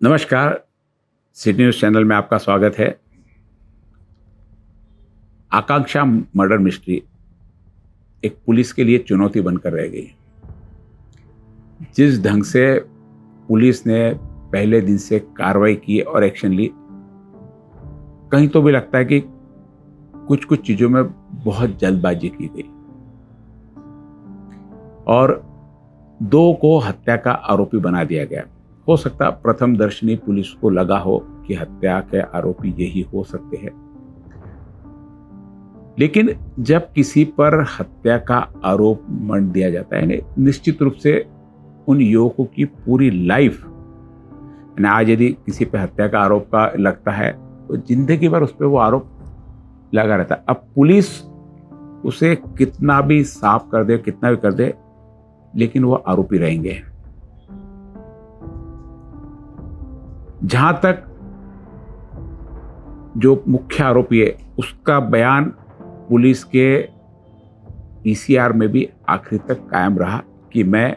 नमस्कार। City news channel में आपका स्वागत है। आकांक्षा मर्डर मिस्ट्री एक पुलिस के लिए चुनौती बनकर रह गई। जिस ढंग से पुलिस ने पहले दिन से कार्रवाई की और एक्शन ली, कहीं तो भी लगता है कि कुछ कुछ चीज़ों में बहुत जल्दबाजी की गई और दो को हत्या का आरोपी बना दिया गया। हो सकता प्रथम दर्शनी पुलिस को लगा हो कि हत्या के आरोपी यही हो सकते हैं, लेकिन जब किसी पर हत्या का आरोप मढ़ दिया जाता है, निश्चित रूप से उन युवकों की पूरी लाइफ, आज यदि किसी पर हत्या का आरोप का लगता है तो जिंदगी भर उस पर वो आरोप लगा रहता है। अब पुलिस उसे कितना भी साफ कर दे, कितना भी कर दे, लेकिन वो आरोपी रहेंगे। जहां तक जो मुख्य आरोपी है उसका बयान पुलिस के पीसीआर में भी आखिर तक कायम रहा कि मैं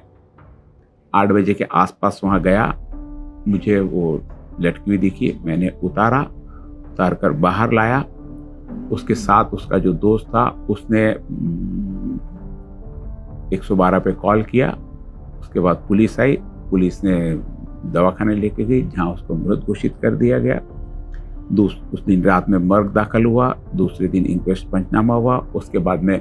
8 बजे के आसपास वहां गया, मुझे वो लटकी हुई दिखी, मैंने उतार कर बाहर लाया। उसके साथ उसका जो दोस्त था उसने 112 पे कॉल किया। उसके बाद पुलिस आई, पुलिस ने दवाखाने लेके गई जहां उसको मृत घोषित कर दिया गया। उस दिन रात में मर्ग दाखिल हुआ, दूसरे दिन इंक्वेस्ट पंचनामा हुआ। उसके बाद में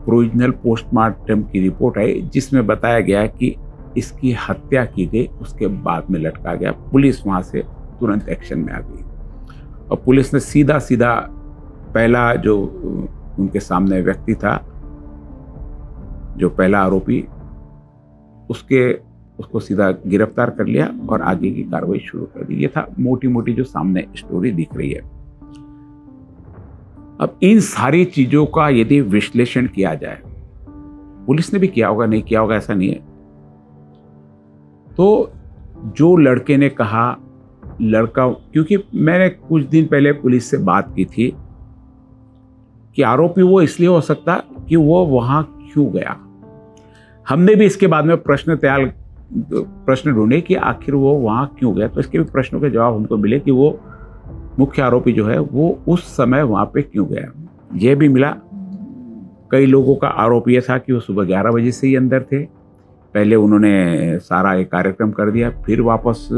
प्रोविजनल पोस्टमार्टम की रिपोर्ट आई जिसमें बताया गया कि इसकी हत्या की गई, उसके बाद में लटका गया। पुलिस वहां से तुरंत एक्शन में आ गई और पुलिस ने सीधा पहला जो उनके सामने व्यक्ति था, जो पहला आरोपी, उसको सीधा गिरफ्तार कर लिया और आगे की कार्रवाई शुरू कर दी। ये था मोटी मोटी जो सामने स्टोरी दिख रही है। अब इन सारी चीजों का यदि विश्लेषण किया जाए, पुलिस ने भी किया होगा, नहीं किया होगा ऐसा नहीं है, तो जो लड़के ने कहा, लड़का, क्योंकि मैंने कुछ दिन पहले पुलिस से बात की थी कि आरोपी वो इसलिए हो सकता कि वो वहां क्यों गया। हमने भी इसके बाद में प्रश्न ढूंढे कि आखिर वो वहां क्यों गया, तो इसके भी प्रश्नों के जवाब हमको मिले कि वो मुख्य आरोपी जो है वो उस समय वहां पे क्यों गया। ये भी मिला, कई लोगों का आरोप ये था कि वो सुबह 11 बजे से ही अंदर थे। पहले उन्होंने सारा एक कार्यक्रम कर दिया, फिर वापस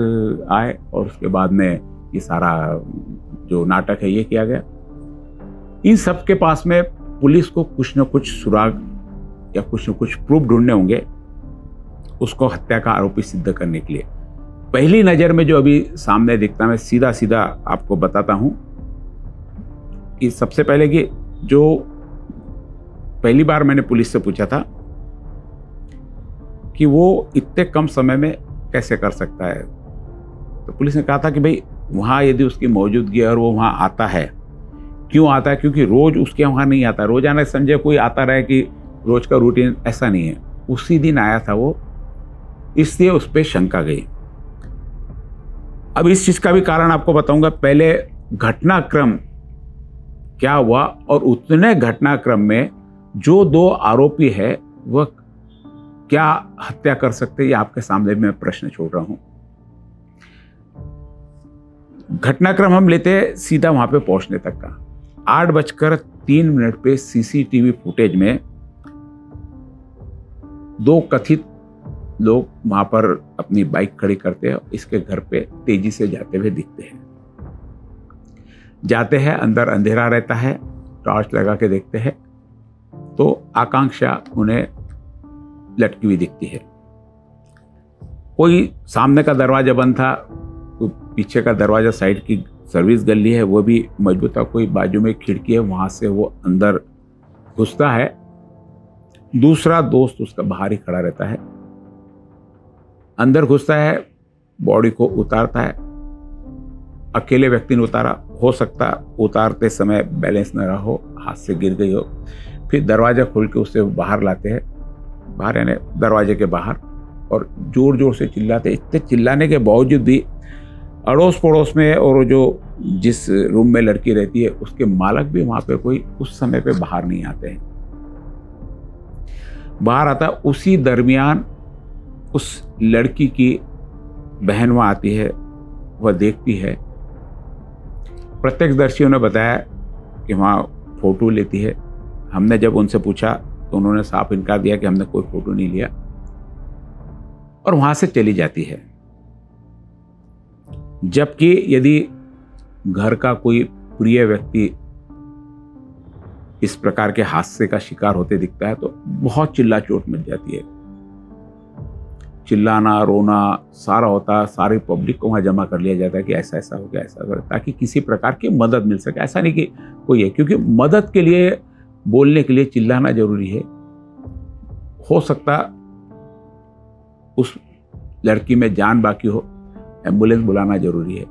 आए और उसके बाद में ये सारा जो नाटक है ये किया गया। इन सब के पास में पुलिस को कुछ न कुछ सुराग या कुछ न कुछ प्रूफ ढूंढने होंगे उसको हत्या का आरोपी सिद्ध करने के लिए। पहली नजर में जो अभी सामने दिखता, मैं सीधा आपको बताता हूं कि सबसे पहले कि जो पहली बार मैंने पुलिस से पूछा था कि वो इतने कम समय में कैसे कर सकता है, तो पुलिस ने कहा था कि भाई वहां यदि उसकी मौजूदगी है और वो वहां आता है, क्यों आता है, क्योंकि रोज उसके वहां नहीं आता। रोजाना समझे कोई आता रहे कि रोज का रूटीन, ऐसा नहीं है। उसी दिन आया था वो, इसलिए उस पर शंका गई। अब इस चीज का भी कारण आपको बताऊंगा। पहले घटनाक्रम क्या हुआ और उतने घटनाक्रम में जो दो आरोपी है वह क्या हत्या कर सकते, ये आपके सामने मैं प्रश्न छोड़ रहा हूं। घटनाक्रम हम लेते सीधा वहां पे पहुंचने तक का। 8:03 पे सीसीटीवी फुटेज में दो कथित लोग वहां पर अपनी बाइक खड़ी करते हैं, इसके घर पे तेजी से जाते हुए दिखते हैं। जाते हैं, अंदर अंधेरा रहता है, टॉर्च लगा के देखते हैं तो आकांक्षा उन्हें लटकी हुई दिखती है। कोई सामने का दरवाजा बंद था, कोई पीछे का दरवाजा, साइड की सर्विस गली है वो भी मजबूत है, कोई बाजू में खिड़की है वहां से वो अंदर घुसता है। दूसरा दोस्त उसका बाहर ही खड़ा रहता है, अंदर घुसता है, बॉडी को उतारता है। अकेले व्यक्ति ने उतारा, हो सकता उतारते समय बैलेंस न रहा हो, हाथ से गिर गई हो। फिर दरवाजा खोल के उसे बाहर लाते हैं, बाहर यानी दरवाजे के बाहर, और जोर जोर से चिल्लाते। इतने चिल्लाने के बावजूद भी अड़ोस पड़ोस में और जो जिस रूम में लड़की रहती है उसके मालक भी वहां पे कोई उस समय पे बाहर नहीं आते हैं। बाहर आता उसी दरमियान उस लड़की की बहन वहाँ आती है, वह देखती है। प्रत्यक्षदर्शियों ने बताया कि वहाँ फ़ोटो लेती है। हमने जब उनसे पूछा तो उन्होंने साफ इनकार दिया कि हमने कोई फ़ोटो नहीं लिया, और वहाँ से चली जाती है। जबकि यदि घर का कोई प्रिय व्यक्ति इस प्रकार के हादसे का शिकार होते दिखता है तो बहुत चिल्ला चोट मच जाती है। चिल्लाना रोना सारा होता, सारी पब्लिक को वहाँ जमा कर लिया जाता है कि ऐसा ऐसा हो गया, ऐसा हो गया, ताकि किसी प्रकार की मदद मिल सके। ऐसा नहीं कि कोई है, क्योंकि मदद के लिए, बोलने के लिए चिल्लाना जरूरी है। हो सकता उस लड़की में जान बाकी हो, एम्बुलेंस बुलाना जरूरी है।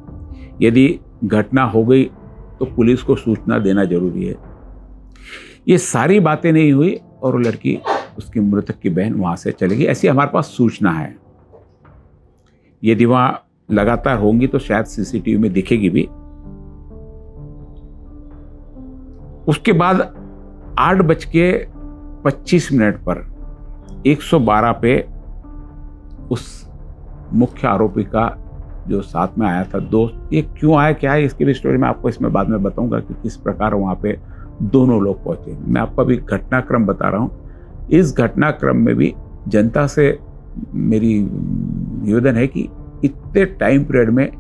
यदि घटना हो गई तो पुलिस को सूचना देना जरूरी है। ये सारी बातें नहीं हुई और वो लड़की, उसकी मृतक की बहन वहां से चली गई, ऐसी हमारे पास सूचना है। यदि वहां लगातार होंगी तो शायद सीसीटीवी में दिखेगी भी। उसके बाद 8:25 पर 112 पे उस मुख्य आरोपी का जो साथ में आया था दोस्त, ये क्यों आया क्या है इसकी भी स्टोरी मैं आपको इसमें बाद में बताऊंगा कि किस प्रकार वहां पे दोनों लोग पहुंचे। मैं आपको अभी घटनाक्रम बता रहा हूं। इस घटनाक्रम में भी जनता से मेरी निवेदन है कि इतने टाइम पीरियड में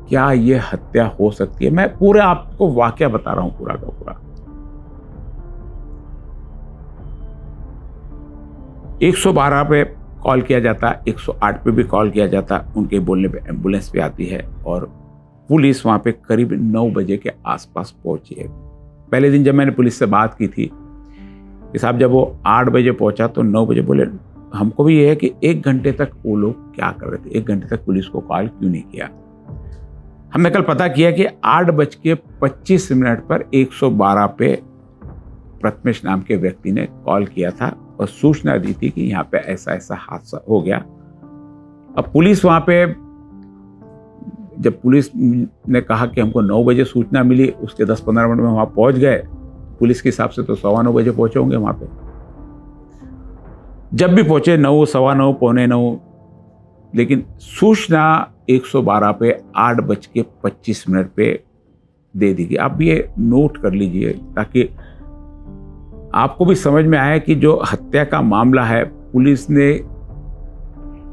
क्या ये हत्या हो सकती है। मैं पूरा आपको वाकया बता रहा हूं, पूरा का पूरा। 112 पे कॉल किया जाता, 108 पे भी कॉल किया जाता। उनके बोलने पे एम्बुलेंस भी आती है और पुलिस वहां पे करीब 9 बजे के आसपास पहुंची है। पहले दिन जब मैंने पुलिस से बात की थी कि साहब, जब वो 8 बजे पहुंचा तो 9 बजे बोले हमको भी ये है कि 1 घंटे तक वो लोग क्या कर रहे थे, 1 घंटे तक पुलिस को कॉल क्यों नहीं किया। हमने कल पता किया कि 8:25 पर 112 पे प्रथमेश नाम के व्यक्ति ने कॉल किया था और सूचना दी थी कि यहाँ पे ऐसा ऐसा हादसा हो गया। अब पुलिस वहां पे, जब पुलिस ने कहा कि हमको 9 बजे सूचना मिली, उसके 10-15 मिनट में वहां पहुंच गए। पुलिस के हिसाब से तो 9:15 बजे पहुंचे होंगे वहां पे। जब भी पहुंचे 9, 9:15, 9:45, लेकिन सूचना 112 पे 8:25 पे दे दी गई। आप ये नोट कर लीजिए ताकि आपको भी समझ में आया कि जो हत्या का मामला है, पुलिस ने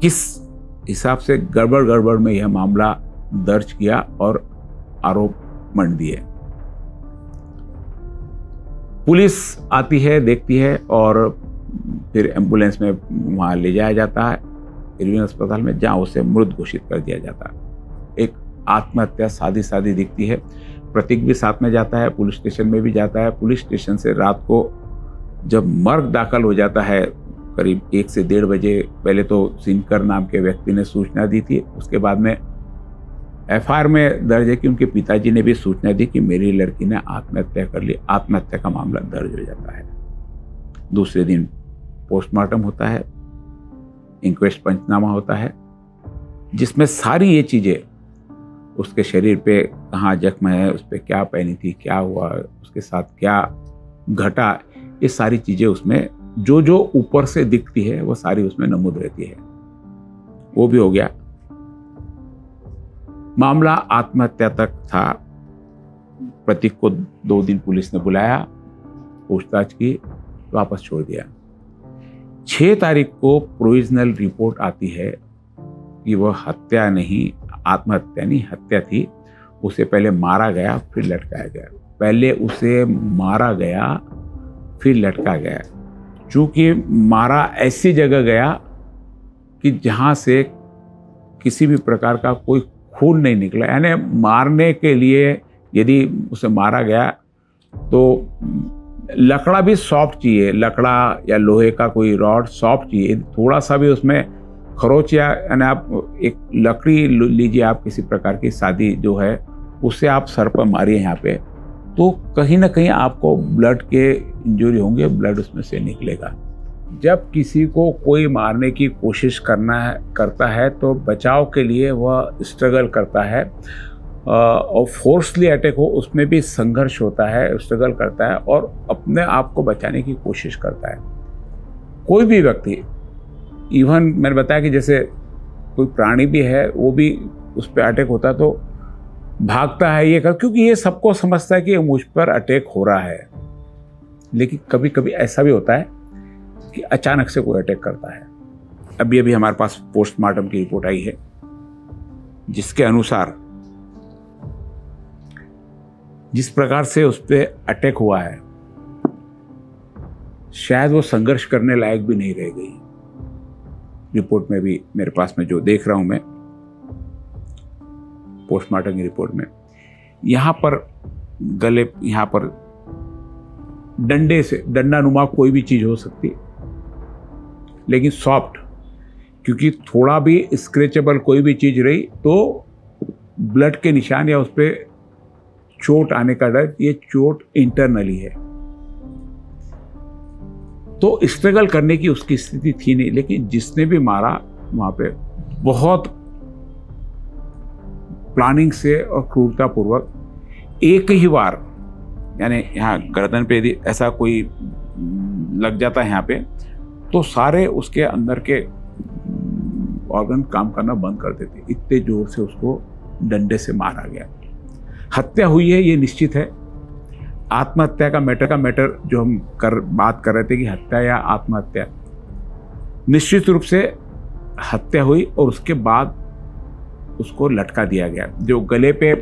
किस हिसाब से गड़बड़ में यह मामला दर्ज किया और आरोप मंड दिए। पुलिस आती है, देखती है और फिर एम्बुलेंस में वहां ले जाया जाता है इरविन अस्पताल में, जहां उसे मृत घोषित कर दिया जाता है। एक आत्महत्या सादी दिखती है। प्रतीक भी साथ में जाता है, पुलिस स्टेशन में भी जाता है। पुलिस स्टेशन से रात को जब मर्ग दाखिल हो जाता है करीब 1 से 1:30 बजे, पहले तो सिनकर नाम के व्यक्ति ने सूचना दी थी, उसके बाद में एफआईआर में दर्ज है कि उनके पिताजी ने भी सूचना दी कि मेरी लड़की ने आत्महत्या कर ली। आत्महत्या का मामला दर्ज हो जाता है। दूसरे दिन पोस्टमार्टम होता है, इंक्वेस्ट पंचनामा होता है, जिसमें सारी ये चीजें, उसके शरीर पे कहाँ जख्म है, उस पर क्या पहनी थी, क्या हुआ, उसके साथ क्या घटा, ये सारी चीजें उसमें जो ऊपर से दिखती है वो सारी उसमें नमूद रहती है। वो भी हो गया। मामला आत्महत्या तक था। प्रतीक को 2 दिन पुलिस ने बुलाया, पूछताछ की, वापस छोड़ दिया। 6 तारीख को प्रोविजनल रिपोर्ट आती है कि वह हत्या नहीं, आत्महत्या नहीं, हत्या थी। उसे पहले मारा गया, फिर लटकाया गया। पहले उसे मारा गया, फिर लटका गया। चूंकि मारा ऐसी जगह गया कि जहां से किसी भी प्रकार का कोई खून नहीं निकला। यानी मारने के लिए यदि उसे मारा गया तो लकड़ा भी सॉफ्ट चाहिए, लकड़ा या लोहे का कोई रॉड सॉफ्ट चाहिए। थोड़ा सा भी उसमें खरोच या यानी आप एक लकड़ी लीजिए, आप किसी प्रकार की सादी जो है, उससे आप सर पर मारिए यहाँ पे, तो कहीं ना कहीं आपको ब्लड के इंजरी होंगे, ब्लड उसमें से निकलेगा। जब किसी को कोई मारने की कोशिश करता है तो बचाव के लिए वह स्ट्रगल करता है, और फोर्सली अटैक हो उसमें भी संघर्ष होता है, स्ट्रगल करता है और अपने आप को बचाने की कोशिश करता है। कोई भी व्यक्ति, इवन मैंने बताया कि जैसे कोई प्राणी भी है, वो भी उस पर अटैक होता है तो भागता है ये कर, क्योंकि ये सबको समझता है कि मुझ पर अटैक हो रहा है। लेकिन कभी कभी ऐसा भी होता है कि अचानक से कोई अटैक करता है। अभी अभी हमारे पास पोस्टमार्टम की रिपोर्ट आई है जिसके अनुसार जिस प्रकार से उस पर अटैक हुआ है शायद वो संघर्ष करने लायक भी नहीं रह गई। रिपोर्ट में भी मेरे पास में जो देख रहा हूं मैं पोस्टमार्टम की रिपोर्ट में, यहां पर गले, यहां पर डंडे से, डंडा नुमा कोई भी चीज हो सकती है लेकिन सॉफ्ट, क्योंकि थोड़ा भी स्क्रैचेबल कोई भी चीज रही तो ब्लड के निशान या उस पर चोट आने का डर, ये चोट इंटरनली है। तो स्ट्रगल करने की उसकी स्थिति थी नहीं, लेकिन जिसने भी मारा वहां पे बहुत प्लानिंग से और क्रूरतापूर्वक एक ही बार, यानी यहाँ गर्दन पे यदि ऐसा कोई लग जाता है यहाँ पे तो सारे उसके अंदर के ऑर्गन काम करना बंद कर देते, इतने जोर से उसको डंडे से मारा गया। हत्या हुई है ये निश्चित है। आत्महत्या का मैटर जो हम बात कर रहे थे कि हत्या या आत्महत्या, निश्चित रूप से हत्या हुई और उसके बाद उसको लटका दिया गया। जो गले पे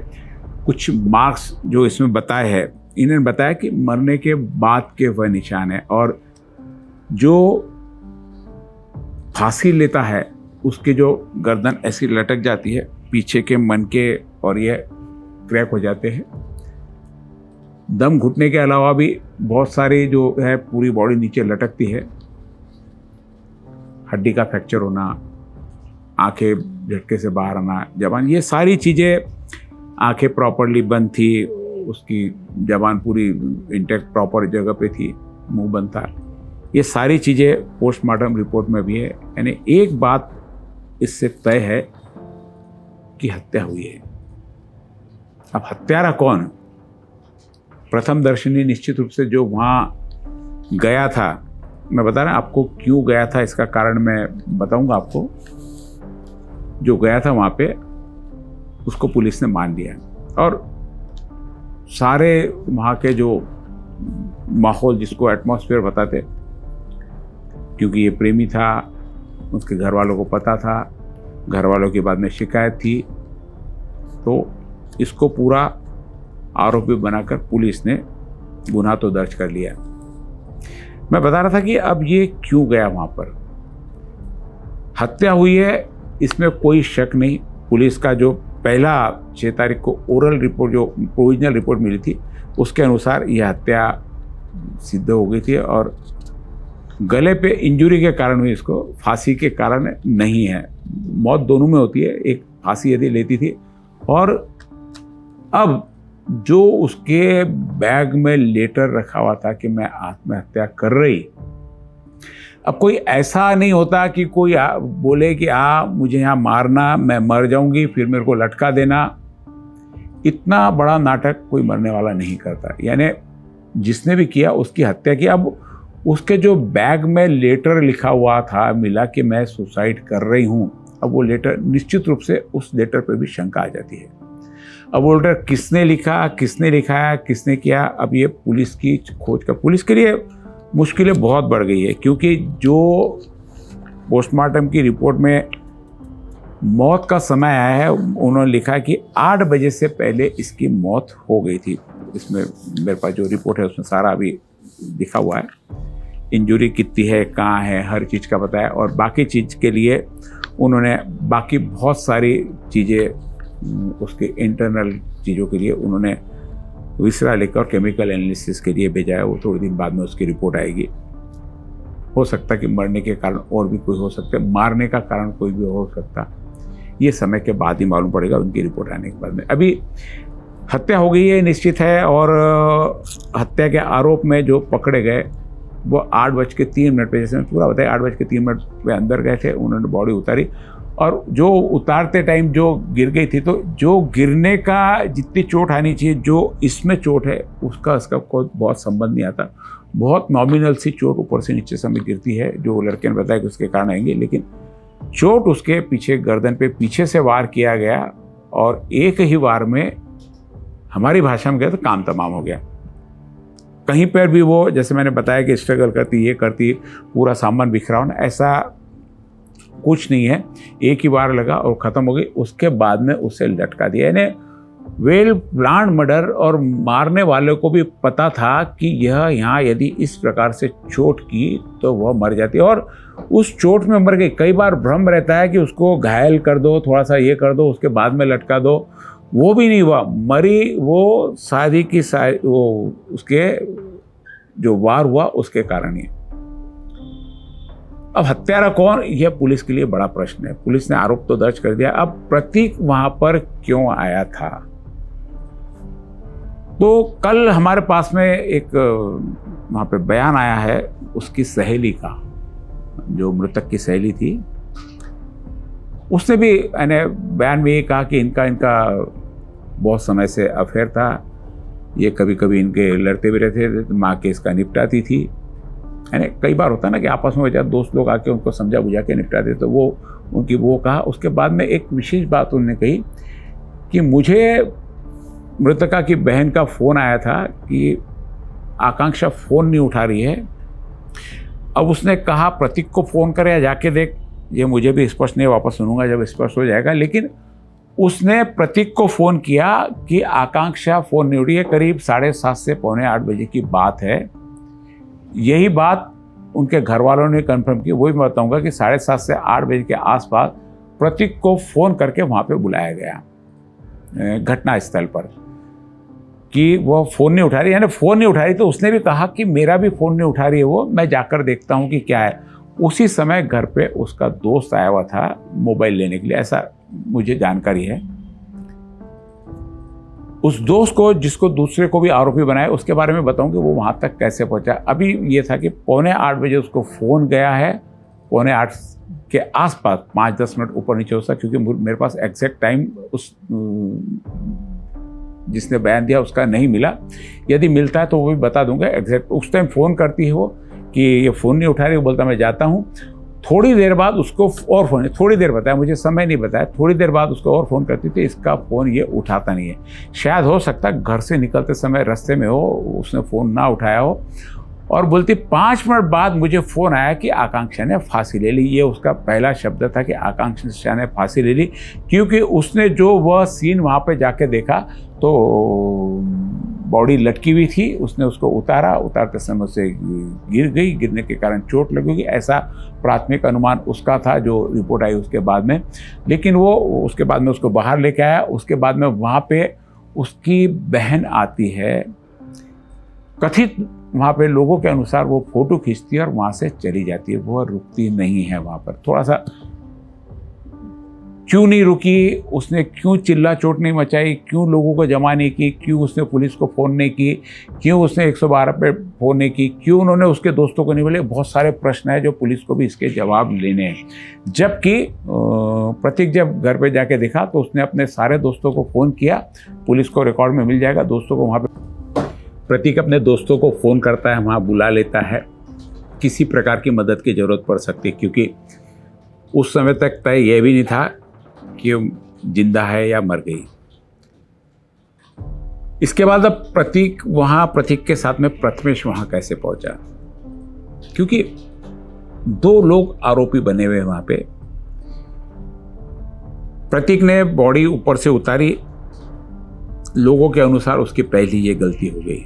कुछ मार्क्स जो इसमें बताए हैं, इन्होंने बताया कि मरने के बाद के वह निशान है, और जो फांसी लेता है उसके जो गर्दन ऐसी लटक जाती है, पीछे के मन के और ये क्रैक हो जाते हैं। दम घुटने के अलावा भी बहुत सारी जो है पूरी बॉडी नीचे लटकती है। हड्डी का फ्रैक्चर होना, आंखें झटके से बाहर आना, जबान, ये सारी चीज़ें, आंखें प्रॉपरली बंद थी, उसकी जबान पूरी इंटैक्ट प्रॉपर जगह पे थी, मुंह बंद था, ये सारी चीज़ें पोस्टमार्टम रिपोर्ट में भी है। यानी एक बात इससे तय है कि हत्या हुई है। अब हत्यारा कौन? प्रथम दर्शनी निश्चित रूप से जो वहाँ गया था, मैं बता रहा आपको क्यों गया था, इसका कारण मैं बताऊंगा आपको। जो गया था वहाँ पे उसको पुलिस ने मान लिया, और सारे वहाँ के जो माहौल, जिसको एटमॉस्फेयर बताते, क्योंकि ये प्रेमी था, उसके घर वालों को पता था, घर वालों की बाद में शिकायत थी, तो इसको पूरा आरोपी बनाकर पुलिस ने गुनाह तो दर्ज कर लिया। मैं बता रहा था कि अब ये क्यों गया वहाँ पर। हत्या हुई है इसमें कोई शक नहीं। पुलिस का जो पहला 6 तारीख को ओरल रिपोर्ट, जो प्रोविजनल रिपोर्ट मिली थी, उसके अनुसार यह हत्या सिद्ध हो गई थी, और गले पे इंजरी के कारण हुई, इसको फांसी के कारण नहीं है। मौत दोनों में होती है, एक फांसी यदि लेती थी, और अब जो उसके बैग में लेटर रखा हुआ था कि मैं आत्महत्या कर रही, अब कोई ऐसा नहीं होता कि कोई बोले कि मुझे यहाँ मारना, मैं मर जाऊंगी, फिर मेरे को लटका देना। इतना बड़ा नाटक कोई मरने वाला नहीं करता। यानी जिसने भी किया उसकी हत्या की। अब उसके जो बैग में लेटर लिखा हुआ था, मिला कि मैं सुसाइड कर रही हूँ, अब वो लेटर, निश्चित रूप से उस लेटर पर भी शंका आ जाती है। अब वो लेटर किसने लिखा, किसने लिखाया, किसने किया, अब ये पुलिस की खोज का, पुलिस के लिए मुश्किलें बहुत बढ़ गई है, क्योंकि जो पोस्टमार्टम की रिपोर्ट में मौत का समय आया है, उन्होंने लिखा कि 8 बजे से पहले इसकी मौत हो गई थी। इसमें मेरे पास जो रिपोर्ट है उसमें सारा अभी लिखा हुआ है, इंजरी कितनी है, कहाँ है, हर चीज़ का बताया। और बाकी चीज़ के लिए उन्होंने बाकी बहुत सारी चीज़ें, उसके इंटरनल चीज़ों के लिए उन्होंने विसरा लेकर केमिकल एनालिसिस के लिए भेजा है। वो थोड़ी दिन बाद में उसकी रिपोर्ट आएगी। हो सकता है कि मरने के कारण और भी कोई हो सकता है, मारने का कारण कोई भी हो सकता, ये समय के बाद ही मालूम पड़ेगा उनकी रिपोर्ट आने के बाद में। अभी हत्या हो गई है निश्चित है, और हत्या के आरोप में जो पकड़े गए वो 8:03 पे, जैसे मैं पूरा बताया, 8:03 पे अंदर गए थे, उन्होंने बॉडी उतारी, और जो उतारते टाइम जो गिर गई थी, तो जो गिरने का जितनी चोट आनी चाहिए, जो इसमें चोट है, उसका कोई बहुत संबंध नहीं आता। बहुत नॉमिनल सी चोट ऊपर से नीचे समय गिरती है, जो लड़के ने बताया कि उसके कारण आएंगे, लेकिन चोट उसके पीछे गर्दन पे पीछे से वार किया गया और एक ही वार में हमारी भाषा में गया तो काम तमाम हो गया। कहीं पर भी वो, जैसे मैंने बताया कि स्ट्रगल करती, ये करती, पूरा सामान बिखरा होना, ऐसा कुछ नहीं है। एक ही बार लगा और ख़त्म हो गई। उसके बाद में उसे लटका दिया। यानी वेल प्लान मर्डर, और मारने वाले को भी पता था कि यह यहाँ यदि इस प्रकार से चोट की तो वह मर जाती, और उस चोट में मर गई। कई बार भ्रम रहता है कि उसको घायल कर दो, थोड़ा सा ये कर दो, उसके बाद में लटका दो, वो भी नहीं हुआ। मरी वो शादी की वो उसके जो वार हुआ उसके कारण ही। अब हत्यारा कौन, यह पुलिस के लिए बड़ा प्रश्न है। पुलिस ने आरोप तो दर्ज कर दिया। अब प्रतीक वहां पर क्यों आया था? तो कल हमारे पास में एक वहां पे बयान आया है उसकी सहेली का, जो मृतक की सहेली थी। उसने भी बयान में ये कहा कि इनका बहुत समय से अफेयर था, ये कभी कभी इनके लड़ते भी रहते थे, तो माँ के इसका निपटाती थी। कई बार होता है ना कि आपस में जब दोस्त लोग आके उनको समझा बुझा के निपटाते, तो वो उनकी वो कहा। उसके बाद में एक विशेष बात उन्होंने कही कि मुझे मृतका की बहन का फ़ोन आया था कि आकांक्षा फ़ोन नहीं उठा रही है। अब उसने कहा प्रतीक को फ़ोन करे या जाके देख, ये मुझे भी स्पष्ट नहीं, वापस सुनूंगा जब स्पष्ट हो जाएगा। लेकिन उसने प्रतीक को फ़ोन किया कि आकांक्षा फ़ोन नहीं उठी है। करीब 7:30 से 7:45 बजे की बात है। यही बात उनके घर वालों ने कंफर्म की। वही मैं बताऊंगा कि 7:30 से 8 बजे के आसपास प्रतीक को फ़ोन करके वहाँ पे बुलाया गया घटना स्थल पर, कि वो फ़ोन नहीं उठा रही। यानी फ़ोन नहीं उठा रही, तो उसने भी कहा कि मेरा भी फ़ोन नहीं उठा रही है वो, मैं जाकर देखता हूँ कि क्या है। उसी समय घर पे उसका दोस्त आया हुआ था मोबाइल लेने के लिए, ऐसा मुझे जानकारी है। उस दोस्त को, जिसको दूसरे को भी आरोपी बनाया, उसके बारे में बताऊं कि वो वहां तक कैसे पहुंचा। अभी ये था कि 7:45 बजे उसको फ़ोन गया है, 7:45 के आसपास, 5-10 मिनट ऊपर नीचे हो सकता, क्योंकि मेरे पास एग्जैक्ट टाइम उस जिसने बयान दिया उसका नहीं मिला। यदि मिलता है तो वो भी बता दूंगा एग्जैक्ट। उस टाइम फ़ोन करती है वो कि ये फ़ोन नहीं उठा रही, वो बोलता मैं जाता हूँ। थोड़ी देर बाद उसको और फ़ोन, थोड़ी देर बताया, मुझे समय नहीं बताया, थोड़ी देर बाद उसको और फ़ोन करती थी, इसका फ़ोन ये उठाता नहीं है। शायद हो सकता है घर से निकलते समय रास्ते में हो, उसने फ़ोन ना उठाया हो। और बोलती 5 मिनट बाद मुझे फ़ोन आया कि आकांक्षा ने फांसी ले ली। ये उसका पहला शब्द था कि आकांक्षा ने फांसी ले ली, क्योंकि उसने जो वह सीन वहाँ पे जाके देखा तो बॉडी लटकी हुई थी। उसने उसको उतारा, उतारते समय उसे गिर गई, गिरने के कारण चोट लगी, ऐसा प्राथमिक अनुमान उसका था, जो रिपोर्ट आई उसके बाद में। लेकिन वो उसके बाद में उसको बाहर लेके आया। उसके बाद में वहाँ पे उसकी बहन आती है, कथित वहाँ पे लोगों के अनुसार वो फ़ोटो खींचती है और वहाँ से चली जाती है। वो रुकती नहीं है वहाँ पर। थोड़ा सा क्यों नहीं रुकी, उसने क्यों चिल्ला चोट नहीं मचाई, क्यों लोगों को जमा नहीं की, क्यों उसने पुलिस को फ़ोन नहीं की, क्यों उसने 112 पे फ़ोन नहीं की, क्यों उन्होंने उसके दोस्तों को नहीं बोले, बहुत सारे प्रश्न हैं जो पुलिस को भी इसके जवाब लेने हैं। जबकि प्रतीक जब घर पे जाके देखा तो उसने अपने सारे दोस्तों को फ़ोन किया। पुलिस को रिकॉर्ड में मिल जाएगा, दोस्तों को वहाँ पर प्रतीक अपने दोस्तों को फ़ोन करता है, वहाँ बुला लेता है। किसी प्रकार की मदद की ज़रूरत पड़ सकती है, क्योंकि उस समय तक तय यह भी नहीं था कि जिंदा है या मर गई। इसके बाद अब प्रतीक के साथ में प्रथमेश वहाँ कैसे पहुँचा, क्योंकि 2 लोग आरोपी बने हुए वहाँ पे। प्रतीक ने बॉडी ऊपर से उतारी, लोगों के अनुसार उसकी पहली ये गलती हो गई।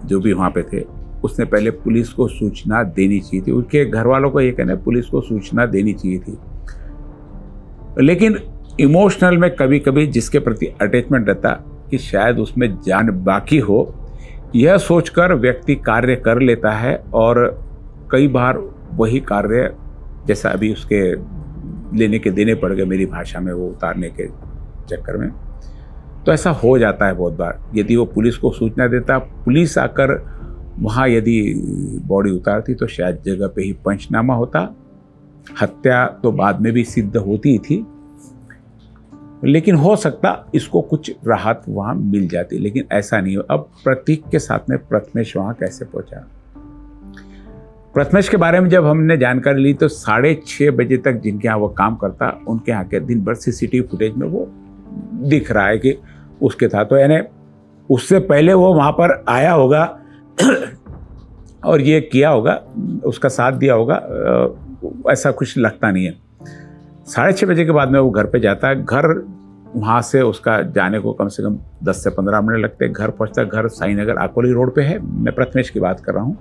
जो भी वहाँ पे थे, उसने पहले पुलिस को सूचना देनी चाहिए थी। उनके घर वालों को ये कहना है पुलिस को सूचना देनी चाहिए थी। लेकिन इमोशनल में कभी कभी जिसके प्रति अटैचमेंट रहता कि शायद उसमें जान बाकी हो, यह सोचकर व्यक्ति कार्य कर लेता है। और कई बार वही कार्य, जैसा अभी उसके लेने के देने पड़ गए मेरी भाषा में, वो उतारने के चक्कर में, तो ऐसा हो जाता है बहुत बार। यदि वो पुलिस को सूचना देता, पुलिस आकर वहाँ यदि बॉडी उतारती, तो शायद जगह पे ही पंचनामा होता। हत्या तो बाद में भी सिद्ध होती थी, लेकिन हो सकता इसको कुछ राहत वहाँ मिल जाती, लेकिन ऐसा नहीं हो। अब प्रतीक के साथ में प्रथमेश वहाँ कैसे पहुँचा? प्रथमेश के बारे में जब हमने जानकारी ली तो 6:30 बजे तक जिनके यहाँ वो काम करता, उनके यहाँ के दिन भर सीसीटीवी फुटेज में वो दिख रहा है कि उसके था। तो यानी उससे पहले वो वहाँ पर आया होगा और ये किया होगा, उसका साथ दिया होगा, ऐसा कुछ लगता नहीं है। 6:30 बजे के बाद में वो घर पे जाता है। घर वहाँ से उसका जाने को कम से कम 10 से 15 मिनट लगते हैं। घर पहुँचता, घर साईनगर आकोली रोड पे है, मैं प्रथमेश की बात कर रहा हूँ।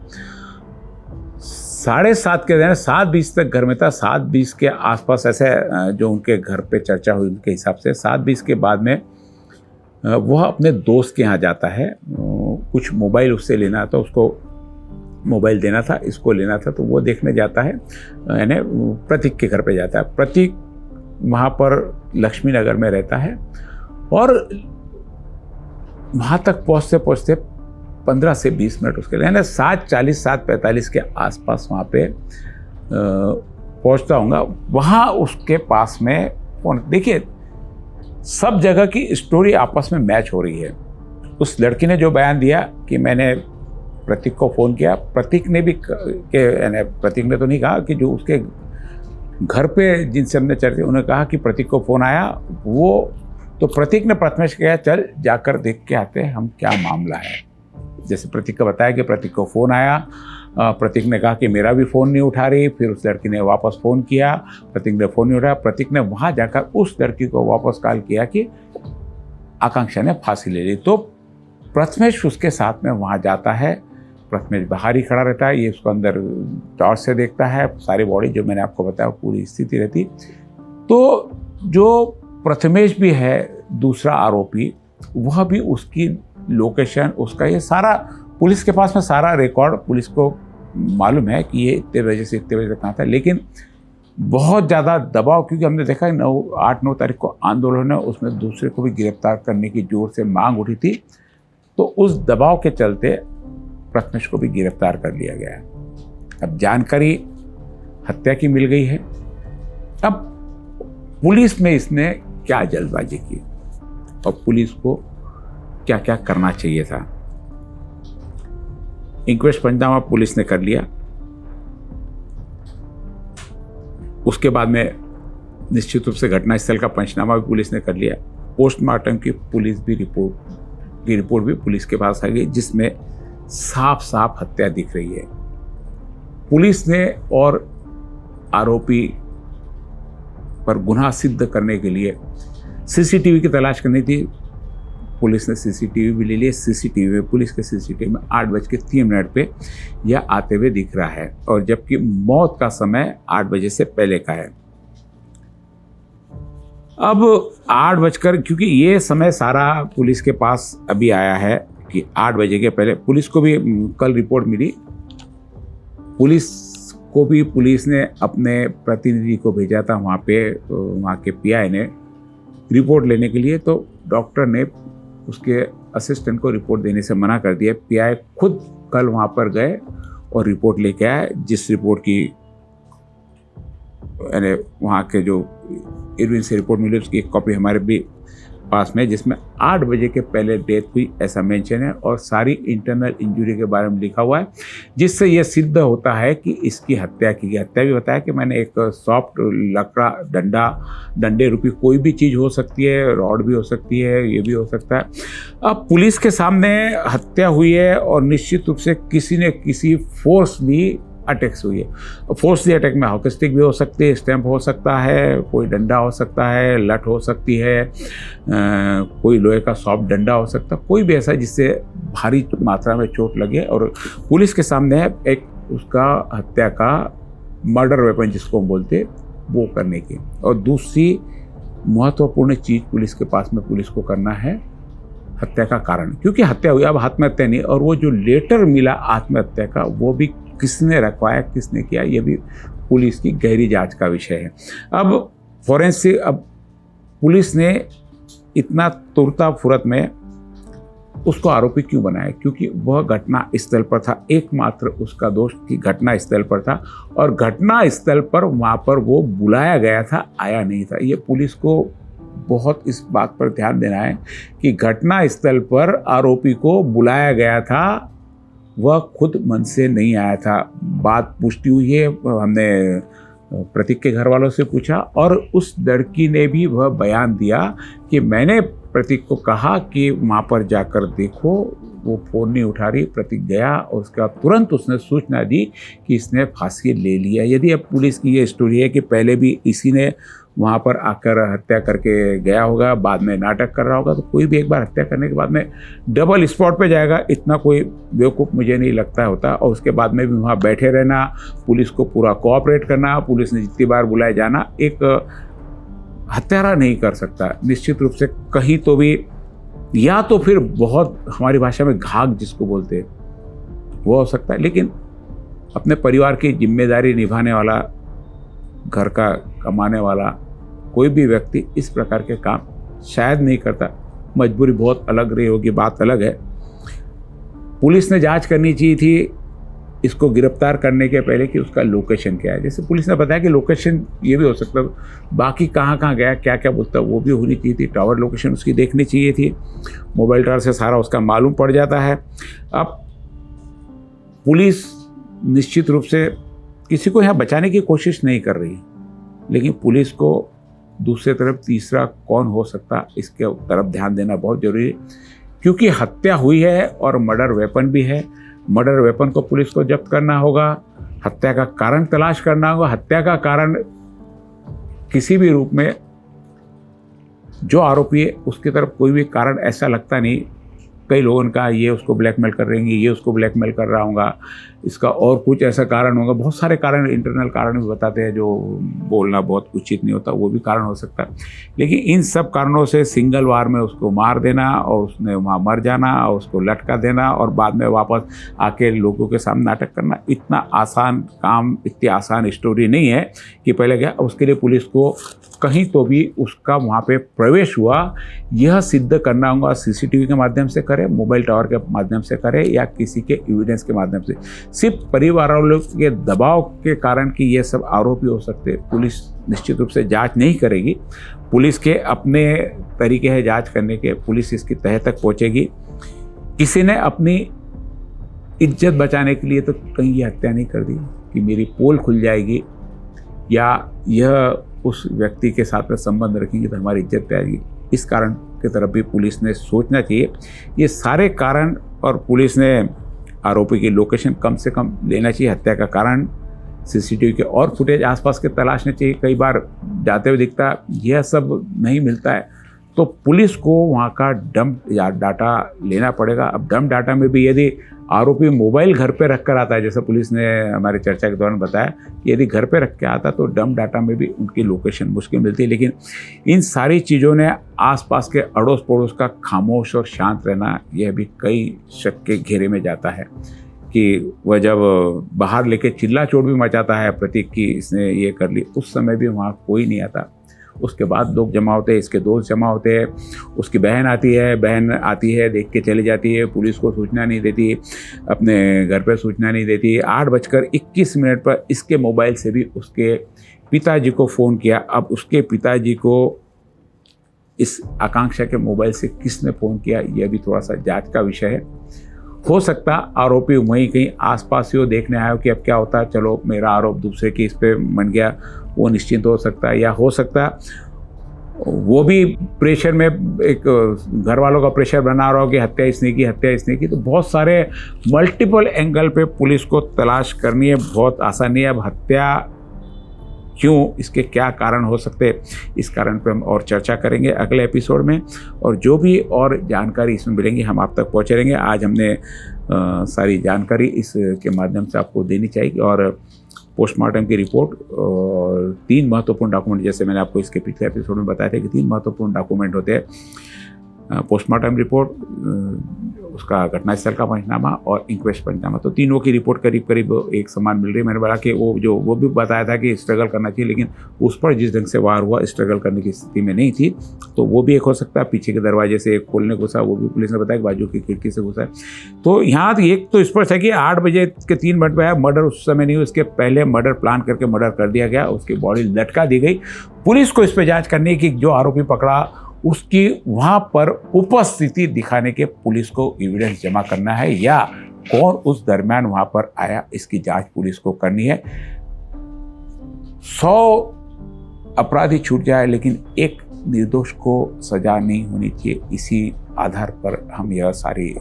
7:30 के दिन 7:20 तक घर में था। 7:20 के आसपास ऐसे जो उनके घर पे चर्चा हुई उनके हिसाब से 7:20 के बाद में वह अपने दोस्त के यहाँ जाता है। कुछ मोबाइल उससे लेना था, उसको मोबाइल देना था, इसको लेना था, तो वो देखने जाता है, यानी प्रतीक के घर पे जाता है। प्रतीक वहाँ पर लक्ष्मी नगर में रहता है और वहाँ तक पहुँचते पहुँचते 15 से 20 मिनट उसके लिए, यानी 7:40 7:45 के आसपास वहाँ पे पहुँचता हूँगा। वहाँ उसके पास में फोन, देखिए सब जगह की स्टोरी आपस में मैच हो रही है। उस लड़की ने जो बयान दिया कि मैंने प्रतीक को फ़ोन किया, प्रतीक ने भी प्रतीक ने तो नहीं कहा कि जो उसके घर पे जिनसे हमने चर्चा, उन्होंने कहा कि प्रतीक को फ़ोन आया, वो तो प्रतीक ने प्रथमेश कहा चल जाकर देख के आते हैं हम क्या मामला है। जैसे प्रतीक का बताया कि प्रतीक को फ़ोन आया, प्रतीक ने कहा कि मेरा भी फ़ोन नहीं उठा रही, फिर उस लड़की ने वापस फ़ोन किया, प्रतीक ने फ़ोन नहीं उठाया। प्रतीक ने वहाँ जाकर उस लड़की को वापस कॉल किया कि आकांक्षा ने फांसी ले ली। तो प्रथमेश उसके साथ में वहाँ जाता है। प्रथमेश बाहर ही खड़ा रहता है, ये उसको अंदर टॉर्च से देखता है, सारी बॉडी जो मैंने आपको बताया पूरी स्थिति रहती। तो जो प्रथमेश भी है दूसरा आरोपी, वह भी उसकी लोकेशन, उसका ये सारा पुलिस के पास में सारा रिकॉर्ड पुलिस को मालूम है कि ये इतने बजे से इतने बजे तक कहाँ था। लेकिन बहुत ज़्यादा दबाव, क्योंकि हमने देखा है 8-9 तारीख को आंदोलन है, उसमें दूसरे को भी गिरफ्तार करने की जोर से मांग उठी थी, तो उस दबाव के चलते प्रथमेश को भी गिरफ्तार कर लिया गया है। अब जानकारी हत्या की मिल गई है। अब पुलिस में इसने क्या जल्दबाजी की और पुलिस को क्या क्या करना चाहिए था। इंक्वेस्ट पंचनामा पुलिस ने कर लिया, उसके बाद में निश्चित रूप से घटनास्थल का पंचनामा भी पुलिस ने कर लिया। पोस्टमार्टम की रिपोर्ट भी पुलिस के पास आ गई, जिसमें साफ साफ हत्या दिख रही है। पुलिस ने और आरोपी पर गुनाह सिद्ध करने के लिए सीसीटीवी की तलाश करनी थी। पुलिस ने सीसीटीवी भी ले लिया। सीसीटीवी में, पुलिस के सीसीटीवी में 8:03 पे यह आते हुए दिख रहा है, और जबकि मौत का समय 8 बजे से पहले का है। अब 8 बजकर, क्योंकि ये समय सारा पुलिस के पास अभी आया है कि 8 बजे के पहले, पुलिस को भी कल रिपोर्ट मिली। पुलिस ने अपने प्रतिनिधि को भेजा था वहाँ पे, वहाँ के पीआई ने रिपोर्ट लेने के लिए, तो डॉक्टर ने उसके असिस्टेंट को रिपोर्ट देने से मना कर दिया। पीआई खुद कल वहाँ पर गए और रिपोर्ट लेके आए, जिस रिपोर्ट की यानी वहाँ के जो इरविन से रिपोर्ट मिली उसकी एक कॉपी हमारे भी पास में, जिसमें 8 बजे के पहले डेथ हुई ऐसा मेंशन है और सारी इंटरनल इंजरी के बारे में लिखा हुआ है, जिससे यह सिद्ध होता है कि इसकी हत्या की गई। हत्या भी बताया कि मैंने एक सॉफ्ट लकड़ा, डंडे रूपी कोई भी चीज़ हो सकती है, रॉड भी हो सकती है, ये भी हो सकता है। अब पुलिस के सामने हत्या हुई है और निश्चित रूप से किसी ने किसी फोर्सली अटैक्स हुई है। फोर्सली अटैक में हॉकी स्टिक भी हो सकती है, स्टैम्प हो सकता है, कोई डंडा हो सकता है, लठ हो सकती है, कोई लोहे का सॉफ्ट डंडा हो सकता है, कोई भी ऐसा जिससे भारी मात्रा में चोट लगे। और पुलिस के सामने एक उसका हत्या का मर्डर वेपन जिसको हम बोलते वो करने की। और दूसरी महत्वपूर्ण चीज़ पुलिस के पास में पुलिस को करना है हत्या का कारण, क्योंकि हत्या हुई, अब आत्महत्या नहीं। और वो जो लेटर मिला आत्महत्या का, वो भी किसने रखवाया, किसने किया, ये भी पुलिस की गहरी जांच का विषय है। अब फॉरेंसिक, अब पुलिस ने इतना तुरता फुरत में उसको आरोपी क्यों बनाया, क्योंकि वह घटना स्थल पर था। एकमात्र उसका दोष कि घटना स्थल पर था, और घटना स्थल पर वहाँ पर वो बुलाया गया था, आया नहीं था। ये पुलिस को बहुत इस बात पर ध्यान देना है कि घटना स्थल पर आरोपी को बुलाया गया था वह खुद मन से नहीं आया था। बात पुष्टि हुई है, हमने प्रतीक के घर वालों से पूछा और उस लड़की ने भी वह बयान दिया कि मैंने प्रतीक को कहा कि वहाँ पर जाकर देखो, वो फ़ोन नहीं उठा रही। प्रतीक गया और उसके बाद तुरंत उसने सूचना दी कि इसने फांसी ले लिया। यदि अब पुलिस की ये स्टोरी है कि पहले भी इसी ने वहाँ पर आकर हत्या करके गया होगा, बाद में नाटक कर रहा होगा, तो कोई भी एक बार हत्या करने के बाद में डबल स्पॉट पे जाएगा, इतना कोई बेवकूफ़ मुझे नहीं लगता होता। और उसके बाद में भी वहाँ बैठे रहना, पुलिस को पूरा कोऑपरेट करना, पुलिस ने जितनी बार बुलाए जाना, एक हत्यारा नहीं कर सकता निश्चित रूप से। कहीं तो भी या तो फिर बहुत हमारी भाषा में घाघ जिसको बोलते हैं वो हो सकता है, लेकिन अपने परिवार की जिम्मेदारी निभाने वाला, घर का कमाने वाला कोई भी व्यक्ति इस प्रकार के काम शायद नहीं करता। मजबूरी बहुत अलग रही होगी, बात अलग है। पुलिस ने जांच करनी चाहिए थी इसको गिरफ्तार करने के पहले कि उसका लोकेशन क्या है। जैसे पुलिस ने बताया कि लोकेशन ये भी हो सकता है, बाकी कहाँ कहाँ गया, क्या क्या बोलता है, वो भी होनी चाहिए थी। टावर लोकेशन उसकी देखनी चाहिए थी, मोबाइल टावर से सारा उसका मालूम पड़ जाता है। अब पुलिस निश्चित रूप से किसी को यहाँ बचाने की कोशिश नहीं कर रही, लेकिन पुलिस को दूसरी तरफ तीसरा कौन हो सकता इसके तरफ ध्यान देना बहुत जरूरी है, क्योंकि हत्या हुई है और मर्डर वेपन भी है। मर्डर वेपन को पुलिस को जब्त करना होगा, हत्या का कारण तलाश करना होगा। हत्या का कारण किसी भी रूप में जो आरोपी है उसकी तरफ कोई भी कारण ऐसा लगता नहीं। कई लोगों ने कहा ये उसको ब्लैकमेल कर रही, ये उसको ब्लैकमेल कर रहा होगा, इसका और कुछ ऐसा कारण होगा। बहुत सारे कारण, इंटरनल कारण भी बताते हैं जो बोलना बहुत उचित नहीं होता, वो भी कारण हो सकता है। लेकिन इन सब कारणों से सिंगल वार में उसको मार देना और उसने वहाँ मर जाना और उसको लटका देना और बाद में वापस आके लोगों के सामने नाटक करना, इतना आसान काम, इतनी आसान स्टोरी नहीं है कि पहले गया। उसके लिए पुलिस को कहीं तो भी उसका वहाँ पे प्रवेश हुआ यह सिद्ध करना होगा। सीसीटीवी के माध्यम से करे, मोबाइल टावर के माध्यम से करे, या किसी के एविडेंस के माध्यम से। सिर्फ परिवार वालों के दबाव के कारण कि ये सब आरोपी हो सकते, पुलिस निश्चित रूप से जांच नहीं करेगी। पुलिस के अपने तरीके हैं जांच करने के, पुलिस इसकी तह तक पहुँचेगी। किसी ने अपनी इज्जत बचाने के लिए तो कहीं ये हत्या नहीं कर दी कि मेरी पोल खुल जाएगी या यह उस व्यक्ति के साथ में संबंध रखेंगे तो हमारी इज्जत जाएगी। इस कारण की तरफ भी पुलिस ने सोचना चाहिए। ये सारे कारण, और पुलिस ने आरोपी की लोकेशन कम से कम लेना चाहिए। हत्या का कारण, सीसीटीवी के और फुटेज आसपास के तलाशने चाहिए। कई बार जाते हुए दिखता, यह सब नहीं मिलता है तो पुलिस को वहाँ का डंप या डाटा लेना पड़ेगा। अब डंप डाटा में भी यदि आरोपी मोबाइल घर पे रख कर आता है, जैसे पुलिस ने हमारी चर्चा के दौरान बताया, यदि घर पे रख के आता तो डंप डाटा में भी उनकी लोकेशन मुश्किल मिलती है। लेकिन इन सारी चीज़ों ने आसपास के अड़ोस पड़ोस का खामोश और शांत रहना, यह भी कई शक के घेरे में जाता है कि वह जब बाहर लेके चिल्ला चोट भी मचाता है प्रतीक की इसने ये कर ली, उस समय भी वहाँ कोई नहीं आता। उसके बाद लोग जमा होते हैं, इसके दोस्त जमा होते हैं, उसकी बहन आती है, देख के चली जाती है, पुलिस को सूचना नहीं देती, अपने घर पर सूचना नहीं देती। 8:21 पर इसके मोबाइल से भी उसके पिताजी को फ़ोन किया। अब उसके पिताजी को इस आकांक्षा के मोबाइल से किसने फ़ोन किया, यह भी थोड़ा सा जांच का विषय है। हो सकता आरोपी वहीं कहीं आसपास ही हो, देखने आया हो कि अब क्या होता है, चलो मेरा आरोप दूसरे की इस पे बन गया, वो निश्चिंत हो सकता है। या हो सकता वो भी प्रेशर में, एक घर वालों का प्रेशर बना रहा हो कि हत्या इसने की। तो बहुत सारे मल्टीपल एंगल पे पुलिस को तलाश करनी है, बहुत आसान नहीं है। अब हत्या क्यों, इसके क्या कारण हो सकते, इस कारण पे हम और चर्चा करेंगे अगले एपिसोड में, और जो भी और जानकारी इसमें मिलेंगी हम आप तक पहुँचे रहेंगे। आज हमने सारी जानकारी इसके माध्यम से आपको देनी चाहिए। और पोस्टमार्टम की रिपोर्ट और 3 महत्वपूर्ण डॉक्यूमेंट, जैसे मैंने आपको इसके पिछले एपिसोड में बताया था कि 3 महत्वपूर्ण डॉक्यूमेंट होते हैं। पोस्टमार्टम रिपोर्ट, उसका घटनास्थल का पंचनामा और इंक्वेस्ट पंचनामा। तो तीनों की रिपोर्ट करीब करीब एक समान मिल रही है। मैंने बोला कि वो भी बताया था कि स्ट्रगल करना चाहिए, लेकिन उस पर जिस ढंग से वार हुआ स्ट्रगल करने की स्थिति में नहीं थी, तो वो भी एक हो सकता है। पीछे के दरवाजे से खोलने घुसा, वो भी पुलिस ने बताया कि बाजू की खिड़की से घुसा है। तो यहाँ एक तो स्पष्ट है कि 8:03 पर मर्डर उस समय नहीं हुआ, उसके पहले मर्डर प्लान करके मर्डर कर दिया गया, उसकी बॉडी लटका दी गई। पुलिस को इस पर जाँच करनी है कि जो आरोपी पकड़ा उसकी वहाँ पर उपस्थिति दिखाने के पुलिस को एविडेंस जमा करना है, या कौन उस दरमियान वहाँ पर आया, इसकी जांच पुलिस को करनी है। 100 अपराधी छूट जाए लेकिन एक निर्दोष को सजा नहीं होनी चाहिए, इसी आधार पर हम यह सारी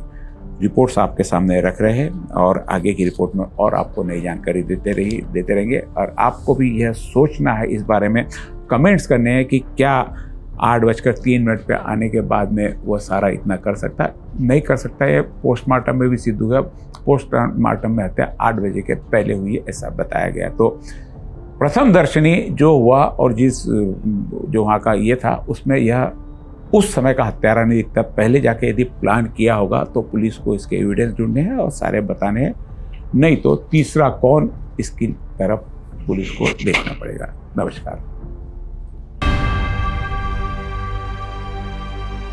रिपोर्ट्स आपके सामने रख रहे हैं और आगे की रिपोर्ट में और आपको नई जानकारी देते रहेंगे। और आपको भी यह सोचना है इस बारे में, कमेंट्स करने हैं कि क्या 8:03 पे आने के बाद में वह सारा इतना कर सकता है, नहीं कर सकता है। पोस्टमार्टम में भी सिद्ध हुआ, पोस्टमार्टम में हत्या 8 बजे के पहले हुई है ऐसा बताया गया। तो प्रथम दर्शनी जो हुआ और जो वहाँ का ये था, उसमें यह उस समय का हत्यारा नहीं दिखता। पहले जाके यदि प्लान किया होगा तो पुलिस को इसके एविडेंस ढूंढने हैं और सारे बताने हैं, नहीं तो तीसरा कौन, इसकी तरफ पुलिस को देखना पड़ेगा। नमस्कार।